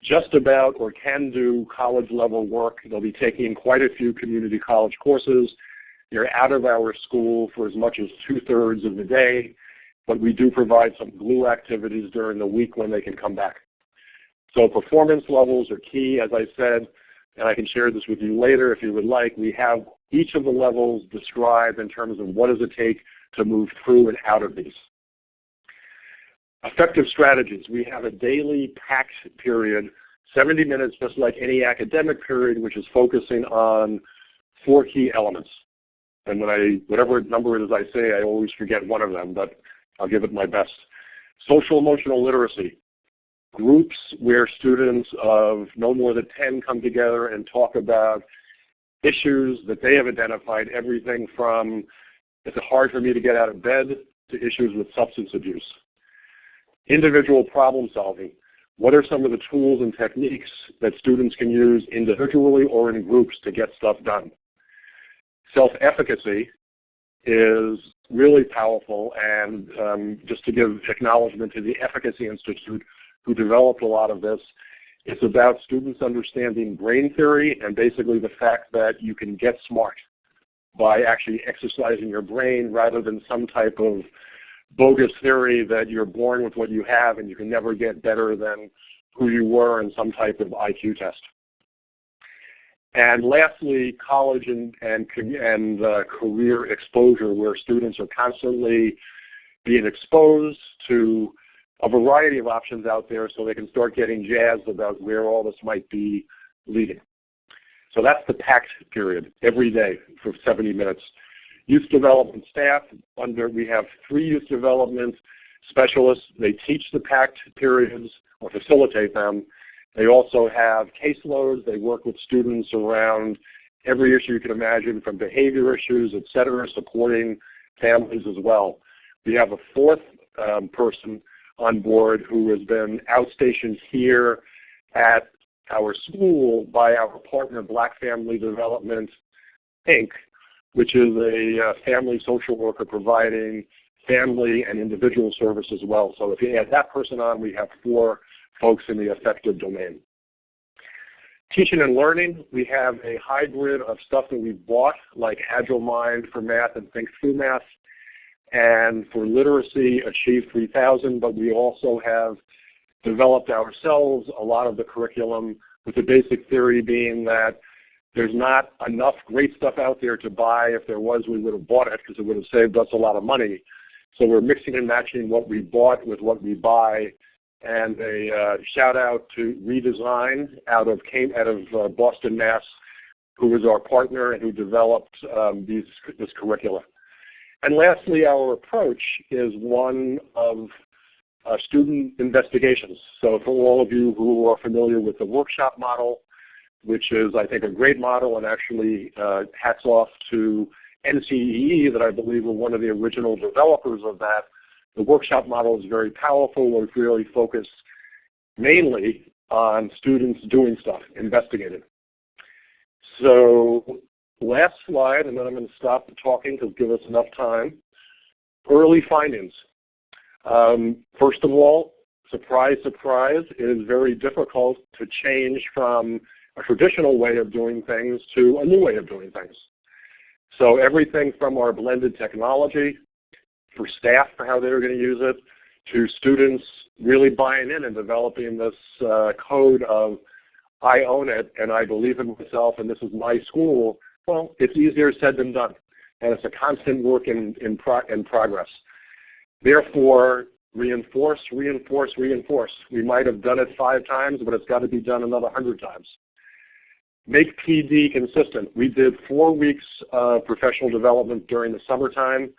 just about or can do college level work. They'll be taking quite a few community college courses. They're out of our school for as much as 2/3 of the day, but we do provide some glue activities during the week when they can come back. So performance levels are key, as I said, and I can share this with you later if you would like. We have each of the levels described in terms of what does it take to move through and out of these. Effective strategies. We have a daily packed period, 70 minutes, just like any academic period, which is focusing on 4 key elements. And whatever number it is I say, I always forget one of them, but I'll give it my best. Social emotional literacy. Groups where students of no more than 10 come together and talk about issues that they have identified, everything from it's hard for me to get out of bed to issues with substance abuse. Individual problem solving. What are some of the tools and techniques that students can use individually or in groups to get stuff done? Self-efficacy is really powerful, and just to give acknowledgement to the Efficacy Institute, who developed a lot of this, it's about students understanding brain theory and basically the fact that you can get smart by actually exercising your brain rather than some type of bogus theory that you're born with what you have and you can never get better than who you were in some type of IQ test. And lastly, college and career exposure, where students are constantly being exposed to a variety of options out there so they can start getting jazzed about where all this might be leading. So that's the packed period every day for 70 minutes. Youth development staff, we have 3 youth development specialists. They teach the packed periods or facilitate them. They also have caseloads. They work with students around every issue you can imagine, from behavior issues, et cetera, supporting families as well. We have a 4th person on board who has been outstationed here at our school by our partner, Black Family Development, Inc., which is a family social worker providing family and individual service as well. So if you add that person on, we have 4 folks in the affected domain. Teaching and learning, we have a hybrid of stuff that we've bought, like Agile Mind for math and Think Through Math, and for literacy, Achieve 3000, but we also have developed ourselves a lot of the curriculum, with the basic theory being that there's not enough great stuff out there to buy. If there was, we would have bought it because it would have saved us a lot of money. So we're mixing and matching what we bought with what we buy. And a shout out to Redesign out of Boston, Mass, who was our partner and who developed this curriculum. And lastly, our approach is one of student investigations. So for all of you who are familiar with the workshop model, which is, I think, a great model, and actually hats off to NCEE, that I believe were one of the original developers of that. The workshop model is very powerful. We've really focused mainly on students doing stuff, investigating. So last slide, and then I'm going to stop talking to give us enough time. Early findings. First of all, surprise, surprise, it is very difficult to change from a traditional way of doing things to a new way of doing things. So everything from our blended technology, for staff for how they were going to use it, to students really buying in and developing this code of, I own it and I believe in myself and this is my school. Well, it's easier said than done. and it's a constant work in progress. Therefore, reinforce, reinforce, reinforce. We might have done it 5 times, but it's got to be done another 100 times. Make PD consistent. We did 4 weeks of professional development during the summertime.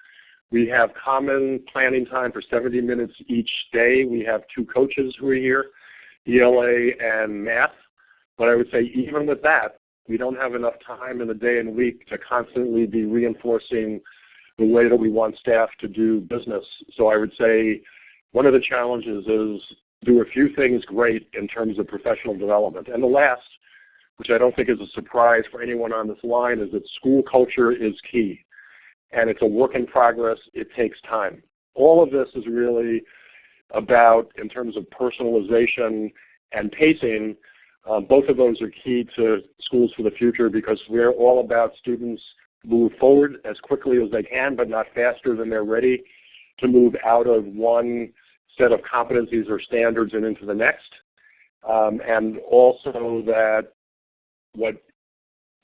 We have common planning time for 70 minutes each day. We have 2 coaches who are here, ELA and math. But I would say even with that, we don't have enough time in the day and week to constantly be reinforcing the way that we want staff to do business. So I would say one of the challenges is do a few things great in terms of professional development. And the last, which I don't think is a surprise for anyone on this line, is that school culture is key. And it's a work in progress. It takes time. All of this is really about, in terms of personalization and pacing, both of those are key to Schools for the Future, because we're all about students move forward as quickly as they can, but not faster than they're ready to move out of one set of competencies or standards and into the next. And also that what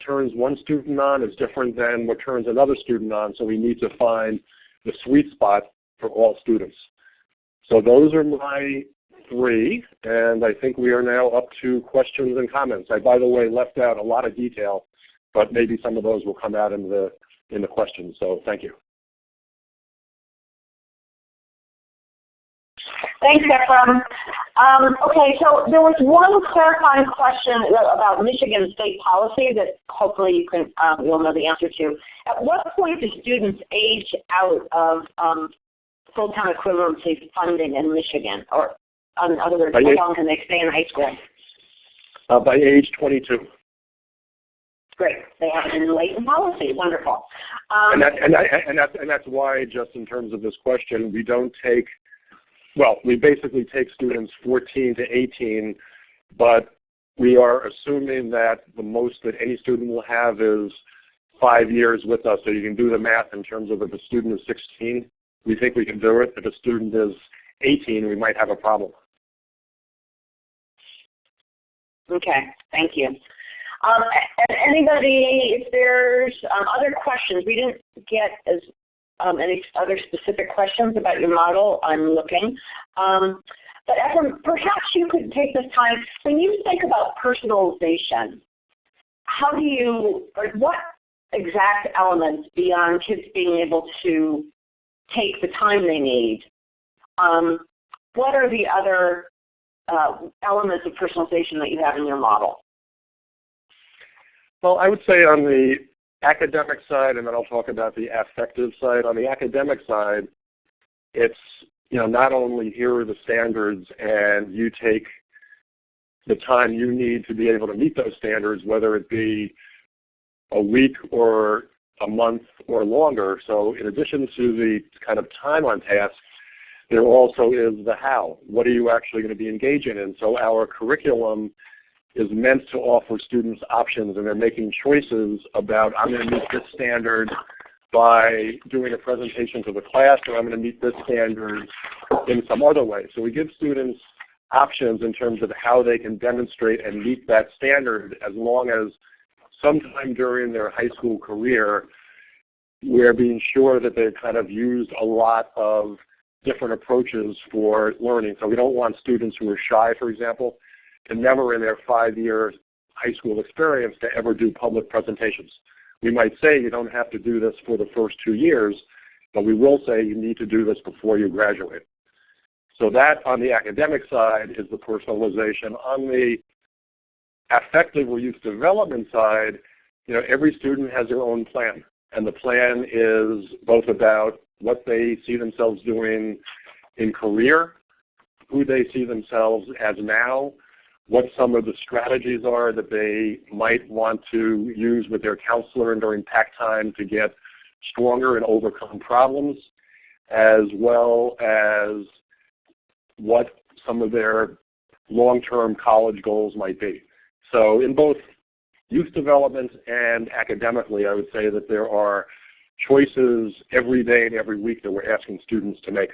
turns one student on is different than what turns another student on, so we need to find the sweet spot for all students. So those are my 3, and I think we are now up to questions and comments. I, by the way, left out a lot of detail, but maybe some of those will come out in the questions, so thank you. Thanks, Ephraim. Okay, so there was one clarifying question about Michigan state policy that hopefully you'll know the answer to. At what point do students age out of full-time equivalency funding in Michigan? Or in other words, how long can they stay in high school? By age 22. Great. They have an enlightened policy. Wonderful. And that's why, just in terms of this question, we don't take, well, we basically take students 14 to 18, but we are assuming that the most that any student will have is 5 years with us. So you can do the math in terms of if a student is 16, we think we can do it. If a student is 18, we might have a problem. Okay, thank you. Anybody, if there's other questions, we didn't get as any other specific questions about your model. I'm looking. But Ephraim, perhaps you could take this time, when you think about personalization, how do you, or what exact elements beyond kids being able to take the time they need, what are the other elements of personalization that you have in your model? Well, I would say on the academic side, and then I'll talk about the affective side. On the academic side, it's, not only here are the standards and you take the time you need to be able to meet those standards, whether it be a week or a month or longer. So in addition to the kind of time on task, there also is the how. What are you actually going to be engaging in? So our curriculum is meant to offer students options, and they're making choices about, I'm going to meet this standard by doing a presentation to the class, or I'm going to meet this standard in some other way. So we give students options in terms of how they can demonstrate and meet that standard, as long as sometime during their high school career, we're being sure that they've kind of used a lot of different approaches for learning. So we don't want students who are shy, for example, to never in their 5-year high school experience to ever do public presentations. We might say you don't have to do this for the first 2 years, but we will say you need to do this before you graduate. So that, on the academic side, is the personalization. On the affective or youth development side, every student has their own plan. And the plan is both about what they see themselves doing in career, who they see themselves as now, what some of the strategies are that they might want to use with their counselor and during pack time to get stronger and overcome problems, as well as what some of their long-term college goals might be. So in both youth development and academically, I would say that there are choices every day and every week that we're asking students to make.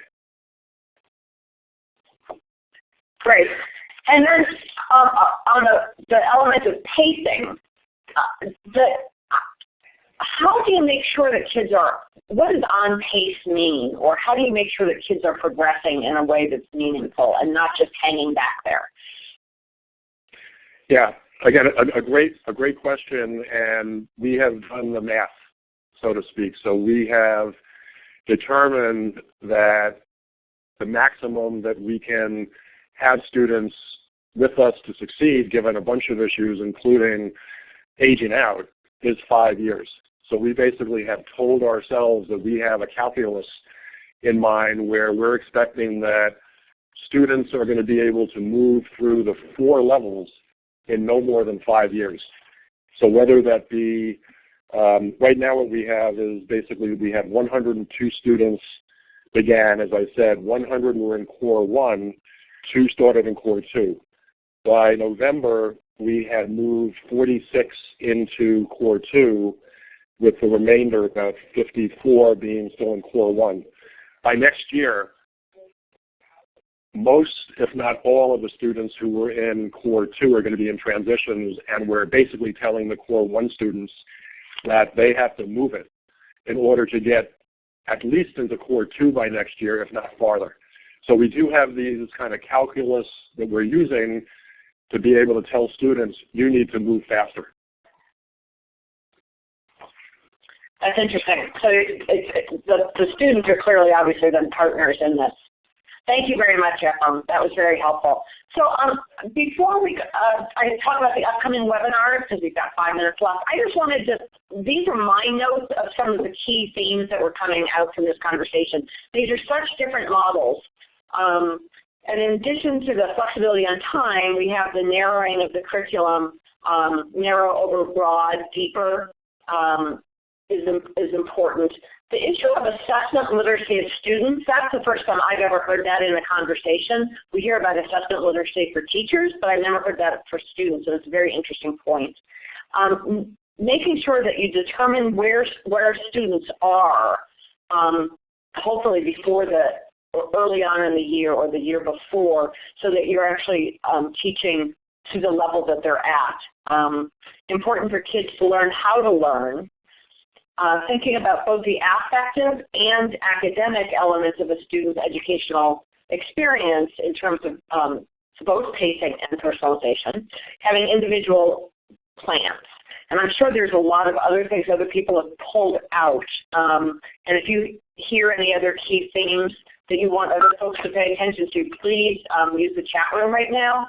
Great. And then on the element of pacing, how do you make sure that kids are, what does on pace mean? Or how do you make sure that kids are progressing in a way that's meaningful and not just hanging back there? Yeah, again, a great question, and we have done the math, so to speak. So we have determined that the maximum that we can have students with us to succeed, given a bunch of issues, including aging out, is 5 years. So we basically have told ourselves that we have a calculus in mind where we're expecting that students are going to be able to move through the 4 levels in no more than 5 years. So whether that be, right now what we have is basically we have 102 students began, as I said, 100 were in Core 1, 2 started in Core 2. By November, we had moved 46 into Core 2, with the remainder, about 54, being still in Core 1. By next year, most, if not all, of the students who were in Core 2 are going to be in transitions, and we're basically telling the Core 1 students that they have to move it in order to get at least into Core 2 by next year, if not farther. So we do have these kind of calculus that we're using to be able to tell students, you need to move faster. That's interesting. So the students are clearly, obviously, then partners in this. Thank you very much, Ephraim. That was very helpful. So before I talk about the upcoming webinars, because we've got 5 minutes left, I just wanted to, these are my notes of some of the key themes that were coming out from this conversation. These are such different models. And in addition to the flexibility on time, we have the narrowing of the curriculum, narrow over broad, deeper is important. The issue of assessment literacy of students, that's the first time I've ever heard that in a conversation. We hear about assessment literacy for teachers, but I've never heard that for students, and it's a very interesting point. Making sure that you determine where students are, hopefully before early on in the year or the year before, so that you're actually teaching to the level that they're at. Important for kids to learn how to learn. Thinking about both the affective and academic elements of a student's educational experience in terms of both pacing and personalization. Having individual plans. And I'm sure there's a lot of other things other people have pulled out. And if you hear any other key themes that you want other folks to pay attention to, please use the chat room right now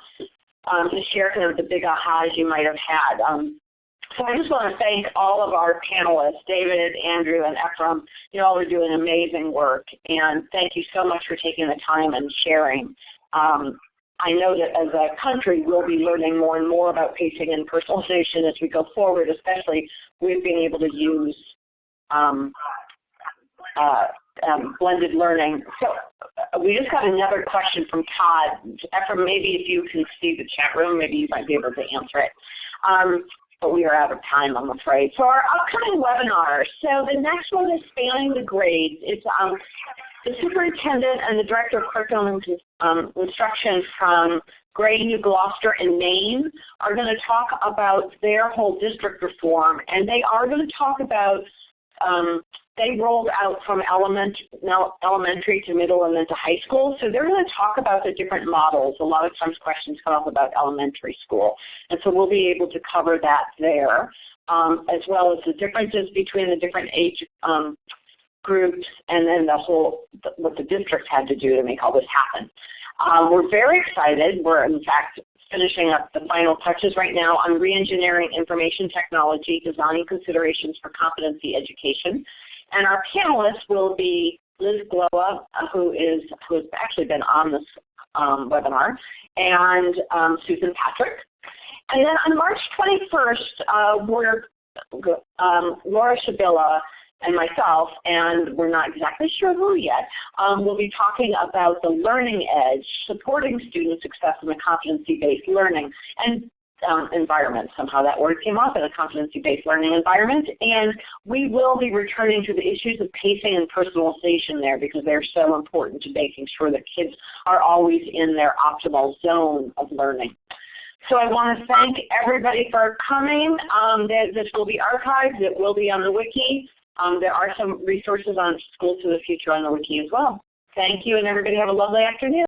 to share kind of the big ahas you might have had. So I just want to thank all of our panelists, David, Andrew, and Ephraim. You all are doing amazing work, and thank you so much for taking the time and sharing. I know that as a country, we'll be learning more and more about pacing and personalization as we go forward, especially with being able to use blended learning. So we just got another question from Todd. Ephraim, maybe if you can see the chat room, maybe you might be able to answer it. But we are out of time, I'm afraid. So our upcoming webinar. So the next one is spanning the grades. It's the superintendent and the director of curriculum instruction from Gray, New Gloucester, and Maine are going to talk about their whole district reform, and they are going to talk about they rolled out from elementary to middle and then to high school. So they're going to talk about the different models. A lot of times questions come up about elementary school. And so we'll be able to cover that there, as well as the differences between the different age groups and then what the district had to do to make all this happen. We're very excited. We're, in fact, finishing up the final touches right now on reengineering information technology, design considerations for competency education. And our panelists will be Liz Gloa, who has actually been on this webinar, and Susan Patrick. And then on March 21st, Laura Shabilla and myself, and we're not exactly sure who yet, will be talking about the learning edge, supporting student success in a competency-based learning and environment. Somehow that word came up in a competency-based learning environment. And we will be returning to the issues of pacing and personalization there because they're so important to making sure that kids are always in their optimal zone of learning. So I want to thank everybody for coming. This will be archived. It will be on the wiki. There are some resources on Schools for the Future on the wiki as well. Thank you, and everybody have a lovely afternoon.